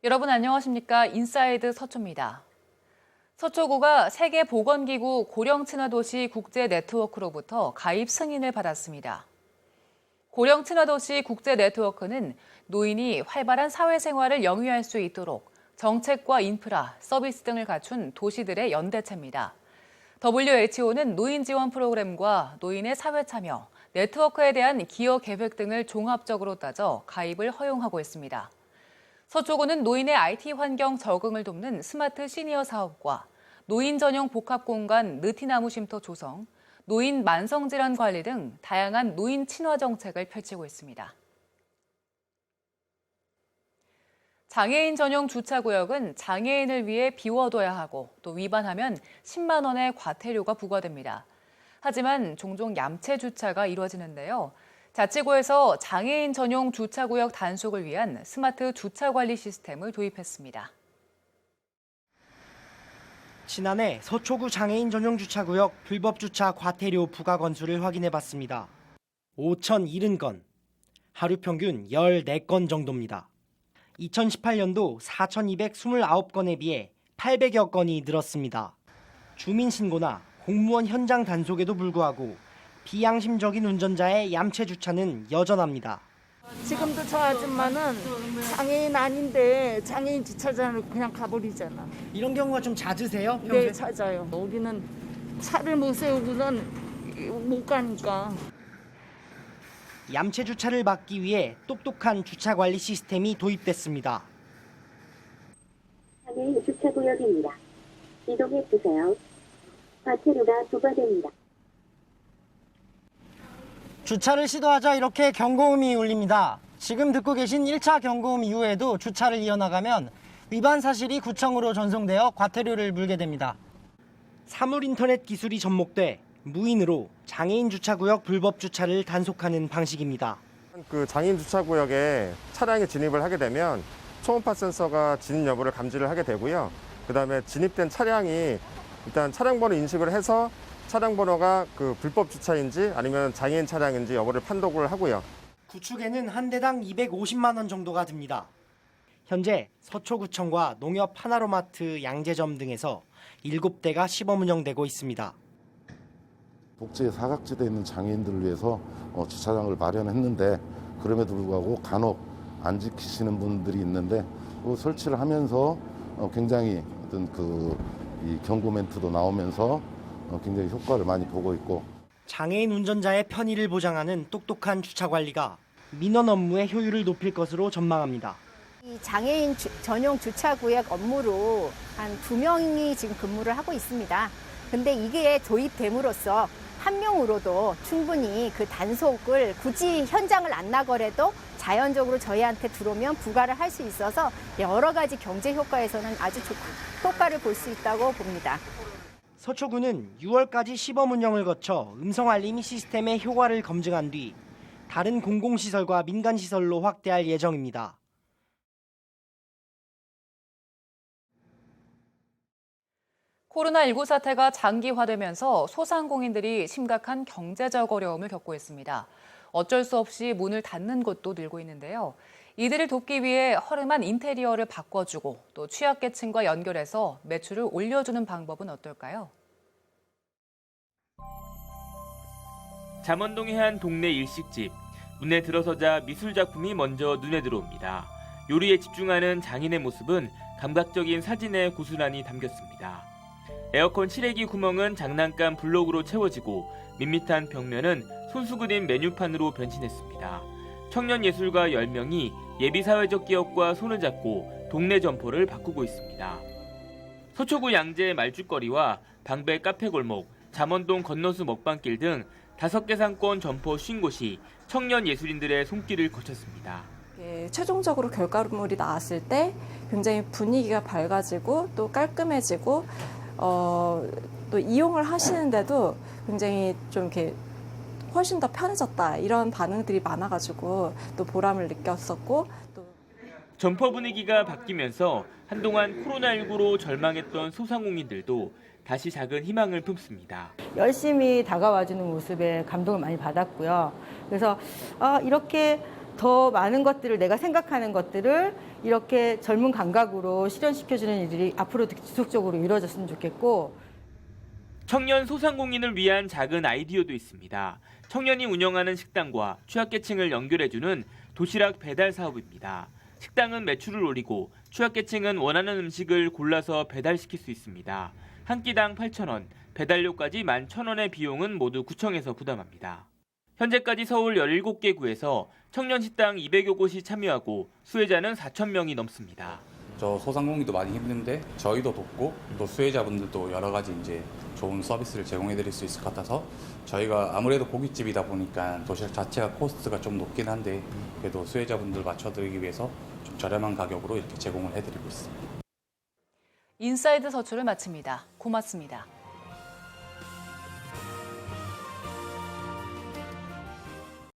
여러분 안녕하십니까? 인사이드 서초입니다. 서초구가 세계보건기구 고령친화도시 국제 네트워크로부터 가입 승인을 받았습니다. 고령친화도시 국제 네트워크는 노인이 활발한 사회생활을 영위할 수 있도록 정책과 인프라, 서비스 등을 갖춘 도시들의 연대체입니다. WHO는 노인 지원 프로그램과 노인의 사회 참여, 네트워크에 대한 기여 계획 등을 종합적으로 따져 가입을 허용하고 있습니다. 서초구는 노인의 IT 환경 적응을 돕는 스마트 시니어 사업과 노인 전용 복합 공간 느티나무 쉼터 조성, 노인 만성질환 관리 등 다양한 노인 친화 정책을 펼치고 있습니다. 장애인 전용 주차구역은 장애인을 위해 비워둬야 하고 또 위반하면 10만 원의 과태료가 부과됩니다. 하지만 종종 얌체 주차가 이루어지는데요. 자치구에서 장애인 전용 주차구역 단속을 위한 스마트 주차 관리 시스템을 도입했습니다. 지난해 서초구 장애인 전용 주차구역 불법 주차 과태료 부과 건수를 확인해봤습니다. 5,070건, 하루 평균 14건 정도입니다. 2018년도 4,229건에 비해 800여 건이 늘었습니다. 주민신고나 공무원 현장 단속에도 불구하고 비양심적인 운전자의 얌체 주차는 여전합니다. 지금도 저 아줌마는 장애인 아닌데 장애인 주차장을 그냥 가버리잖아. 이런 경우가 좀 잦으세요? 네, 찾아요. 우리는 차를 못 세우고는 못 가니까. 얌체 주차를 막기 위해 똑똑한 주차 관리 시스템이 도입됐습니다. 장애인 주차구역입니다. 이동해 주세요. 과태료가 부과됩니다. 주차를 시도하자 이렇게 경고음이 울립니다. 지금 듣고 계신 1차 경고음 이후에도 주차를 이어나가면 위반 사실이 구청으로 전송되어 과태료를 물게 됩니다. 사물 인터넷 기술이 접목돼 무인으로 장애인 주차구역 불법 주차를 단속하는 방식입니다. 그 장애인 주차구역에 차량이 진입을 하게 되면 초음파 센서가 진입 여부를 감지를 하게 되고요. 그다음에 진입된 차량이 일단 차량 번호 인식을 해서 차량 번호가 그 불법 주차인지 아니면 장애인 차량인지 여부를 판독을 하고요. 구축에는 한 대당 250만 원 정도가 듭니다. 현재 서초구청과 농협 하나로마트 양재점 등에서 7대가 시범 운영되고 있습니다. 복지의 사각지대에 있는 장애인들을 위해서 주차장을 마련했는데 그럼에도 불구하고 간혹 안 지키시는 분들이 있는데 설치를 하면서 굉장히 어떤 이 경고 멘트도 나오면서 굉장히 효과를 많이 보고 있고 장애인 운전자의 편의를 보장하는 똑똑한 주차 관리가 민원 업무의 효율을 높일 것으로 전망합니다. 이 장애인 전용 주차구역 업무로 한 2명이 지금 근무를 하고 있습니다. 근데 이게 도입됨으로써 한 명으로도 충분히 그 단속을 굳이 현장을 안 나거라도 자연적으로 저희한테 들어오면 부과를 할 수 있어서 여러 가지 경제 효과에서는 아주 효과를 볼 수 있다고 봅니다. 서초구는 6월까지 시범 운영을 거쳐 음성 알림 시스템의 효과를 검증한 뒤 다른 공공시설과 민간시설로 확대할 예정입니다. 코로나19 사태가 장기화되면서 소상공인들이 심각한 경제적 어려움을 겪고 있습니다. 어쩔 수 없이 문을 닫는 곳도 늘고 있는데요. 이들을 돕기 위해 허름한 인테리어를 바꿔주고 또 취약계층과 연결해서 매출을 올려주는 방법은 어떨까요? 잠원동의 한 동네 일식집. 문에 들어서자 미술 작품이 먼저 눈에 들어옵니다. 요리에 집중하는 장인의 모습은 감각적인 사진에 고스란히 담겼습니다. 에어컨 실외기 구멍은 장난감 블록으로 채워지고 밋밋한 벽면은 손수 그린 메뉴판으로 변신했습니다. 청년 예술가 10명이 예비사회적 기업과 손을 잡고 동네 점포를 바꾸고 있습니다. 서초구 양재 말죽거리와 방배 카페 골목, 잠원동 건너수 먹방길 등 5개 상권 점포 50곳이 청년 예술인들의 손길을 거쳤습니다. 최종적으로 결과물이 나왔을 때 굉장히 분위기가 밝아지고 또 깔끔해지고 또 이용을 하시는데도 굉장히 좀 이렇게 훨씬 더 편해졌다 이런 반응들이 많아가지고 또 보람을 느꼈었고 또 점포 분위기가 바뀌면서 한동안 코로나19로 절망했던 소상공인들도 다시 작은 희망을 품습니다. 열심히 다가와주는 모습에 감동을 많이 받았고요. 그래서 이렇게 더 많은 것들을 내가 생각하는 것들을 이렇게 젊은 감각으로 실현시켜주는 일들이 앞으로도 지속적으로 이루어졌으면 좋겠고 청년 소상공인을 위한 작은 아이디어도 있습니다. 청년이 운영하는 식당과 취약계층을 연결해주는 도시락 배달 사업입니다. 식당은 매출을 올리고 취약계층은 원하는 음식을 골라서 배달시킬 수 있습니다. 한 끼당 8,000원, 배달료까지 11,000원의 비용은 모두 구청에서 부담합니다. 현재까지 서울 17개 구에서 청년 식당 200여 곳이 참여하고 수혜자는 4,000명이 넘습니다. 저 소상공인도 많이 힘든데 저희도 돕고 또 수혜자분들도 여러 가지 이제 좋은 서비스를 제공해드릴 수 있을 것 같아서 저희가 아무래도 고깃집이다 보니까 도시락 자체가 코스트가 좀 높긴 한데 그래도 수혜자분들 맞춰드리기 위해서 좀 저렴한 가격으로 이렇게 제공을 해드리고 있습니다. 인사이드 서초를 마칩니다. 고맙습니다.